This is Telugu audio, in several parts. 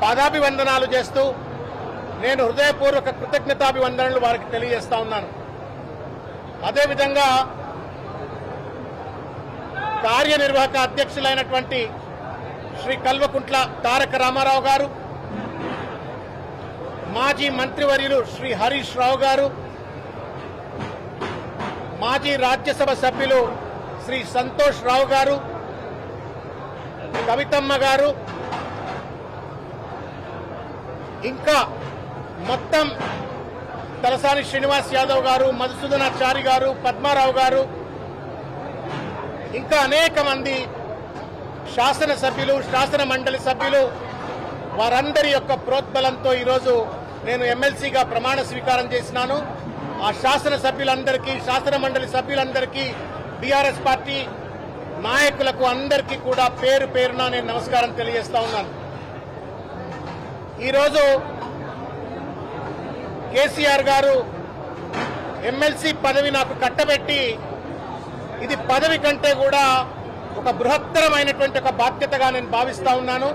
పాదాభివందనాలు చేస్తూ నేను హృదయపూర్వక కృతజ్ఞతాభివందనలు వారికి తెలియజేస్తా ఉన్నాను. అదేవిధంగా కార్యనిర్వాహక అధ్యక్షులైనటువంటి శ్రీ కల్వకుంట్ల తారక రామారావు గారు, మాజీ మంత్రివర్యులు శ్రీ హరీష్ రావు గారు, మాజీ రాజ్యసభ సభ్యులు శ్రీ సంతోష్ రావు గారు, కవితమ్మ గారు, ఇంకా మొత్తం తలసాని శ్రీనివాస్ యాదవ్ గారు, మధుసూదనాచారి గారు, పద్మారావు గారు, ఇంకా అనేక మంది శాసనసభ్యులు, శాసన మండలి సభ్యులు, వారందరి యొక్క ప్రోద్బలంతో ఈరోజు నేను ఎమ్మెల్సీగా ప్రమాణ స్వీకారం చేసినాను. ఆ శాసనసభ్యులందరికీ, శాసన మండలి సభ్యులందరికీ, బీఆర్ఎస్ పార్టీ నాయకులకు అందరికీ కూడా పేరు పేరున నేను నమస్కారం తెలియజేస్తా ఉన్నాను. ఈరోజు కేసీఆర్ గారు ఎమ్మెల్సీ పదవి నాకు కట్టబెట్టి, ఇది పదవి కంటే కూడా ఒక బృహత్తరమైనటువంటి ఒక బాధ్యతగా నేను భావిస్తా ఉన్నాను.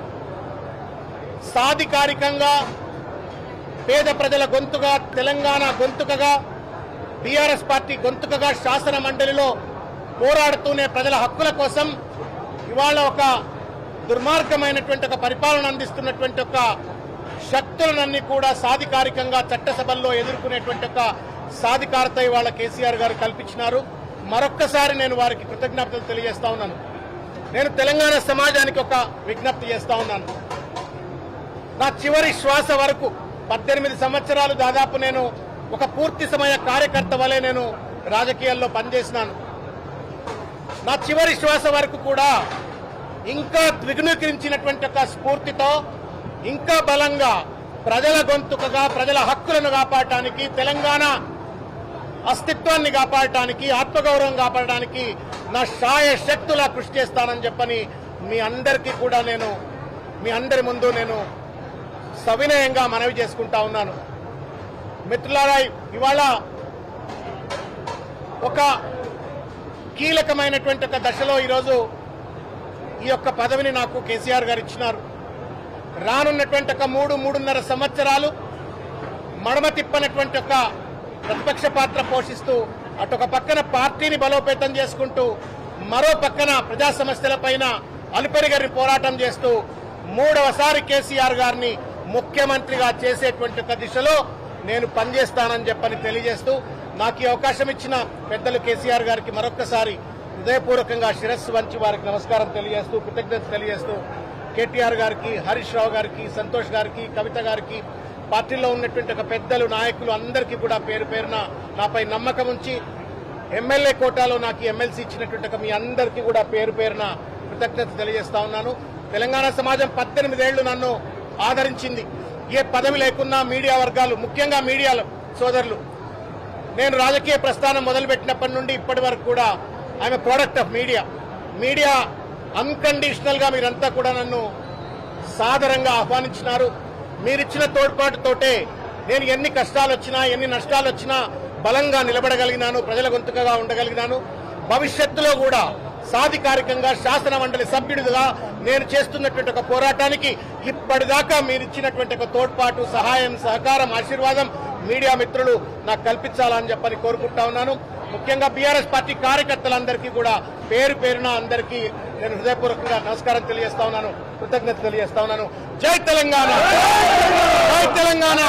సాధికారికంగా పేద ప్రజల గొంతుగా, తెలంగాణ గొంతుకగా, బీఆర్ఎస్ పార్టీ గొంతుకగా శాసన మండలిలో పోరాడుతూనే ప్రజల హక్కుల కోసం ఇవాళ ఒక దుర్మార్గమైనటువంటి ఒక పరిపాలన అందిస్తున్నటువంటి ఒక శక్తులనన్నీ కూడా సాధికారికంగా చట్టసభల్లో ఎదుర్కొనేటువంటి ఒక సాధికారత ఇవాళ కేసీఆర్ గారు కల్పించినారు. మరొక్కసారి నేను వారికి కృతజ్ఞతలు తెలియజేస్తా ఉన్నాను. నేను తెలంగాణ సమాజానికి ఒక విజ్ఞప్తి చేస్తా ఉన్నాను. నా చివరి శ్వాస వరకు 18 సంవత్సరాలు దాదాపు నేను ఒక పూర్తి సమయ కార్యకర్త వలె నేను రాజకీయాల్లో పనిచేసినాను. నా చివరి శ్వాస వరకు కూడా ఇంకా ద్విగుణీకరించినటువంటి ఒక స్ఫూర్తితో, ఇంకా బలంగా ప్రజల గొంతుకగా, ప్రజల హక్కులను కాపాడటానికి, తెలంగాణ అస్తిత్వాన్ని కాపాడటానికి, ఆత్మగౌరవం కాపాడడానికి నా శాయ శక్తులా కృషి చేస్తానని చెప్పని మీ అందరికీ కూడా నేను మీ అందరి ముందు నేను సవినయంగా మనవి చేసుకుంటా ఉన్నాను. మిత్రులారా, ఇవాళ ఒక కీలకమైనటువంటి ఒక దశలో ఈరోజు ఈ యొక్క పదవిని నాకు కేసీఆర్ గారు ఇచ్చినారు. రానున్నటువంటి ఒక 3-3.5 సంవత్సరాలు మడమ తిప్పనటువంటి ఒక ప్రతిపక్ష పాత్ర పోషిస్తూ, అటొక పక్కన పార్టీని బలోపేతం చేసుకుంటూ, మరో పక్కన ప్రజా సమస్యలపైన అలుపెరుగని పోరాటం చేస్తూ 3వసారి కేసీఆర్ గారిని ముఖ్యమంత్రిగా చేసేటువంటి ఒక దిశలో నేను పనిచేస్తానని చెప్పని తెలియజేస్తూ, నాకు ఈ అవకాశం ఇచ్చిన పెద్దలు కేసీఆర్ గారికి మరొక్కసారి హృదయపూర్వకంగా శిరస్సు వంచి వారికి నమస్కారం తెలియజేస్తూ, కృతజ్ఞత తెలియజేస్తూ, కేటీఆర్ గారికి, హరీష్ రావు గారికి, సంతోష్ గారికి, కవిత గారికి, పార్టీలో ఉన్నటువంటి ఒక పెద్దలు, నాయకులు అందరికీ కూడా పేరు పేరున నాపై నమ్మకం ఉంచి ఎమ్మెల్యే కోటాలో నాకు ఎమ్మెల్సీ ఇచ్చినటువంటి ఒక మీ అందరికీ కూడా పేరు పేరున కృతజ్ఞత తెలియజేస్తా ఉన్నాను. తెలంగాణ సమాజం 18 ఏళ్లు నన్ను ఆదరించింది. ఏ పదవి లేకున్నా మీడియా వర్గాలు, ముఖ్యంగా మీడియా సోదరులు, నేను రాజకీయ ప్రస్థానం మొదలుపెట్టినప్పటి నుండి ఇప్పటి వరకు కూడా I'm product of media. Media unconditional గా మీరంతా కూడా నన్ను సాదరంగా ఆహ్వానించినారు. మీరిచ్చిన తోడ్పాటుతోటే నేను ఎన్ని కష్టాలు వచ్చినా, ఎన్ని నష్టాలు వచ్చినా బలంగా నిలబడగలిగినాను, ప్రజల గొంతుకగా ఉండగలిగినాను. భవిష్యత్తులో కూడా సాధికారికంగా శాసన మండలి సభ్యుడిగా నేను చేస్తున్నటువంటి ఒక పోరాటానికి ఇప్పటిదాకా మీరిచ్చినటువంటి ఒక తోడ్పాటు, సహాయం, సహకారం, ఆశీర్వాదం మీడియా మిత్రులు నాకు కల్పించాలని చెప్పని కోరుకుంటా ఉన్నాను. ముఖ్యంగా బీఆర్ఎస్ పార్టీ కార్యకర్తలందరికీ కూడా పేరు పేరున అందరికీ నేను హృదయపూర్వకంగా నమస్కారం తెలియజేస్తా ఉన్నాను, కృతజ్ఞత తెలియజేస్తా ఉన్నాను. జై తెలంగాణ, జై తెలంగాణ.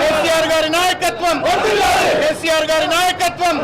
కేసీఆర్ గారి నాయకత్వం, కేసీఆర్ గారి నాయకత్వం.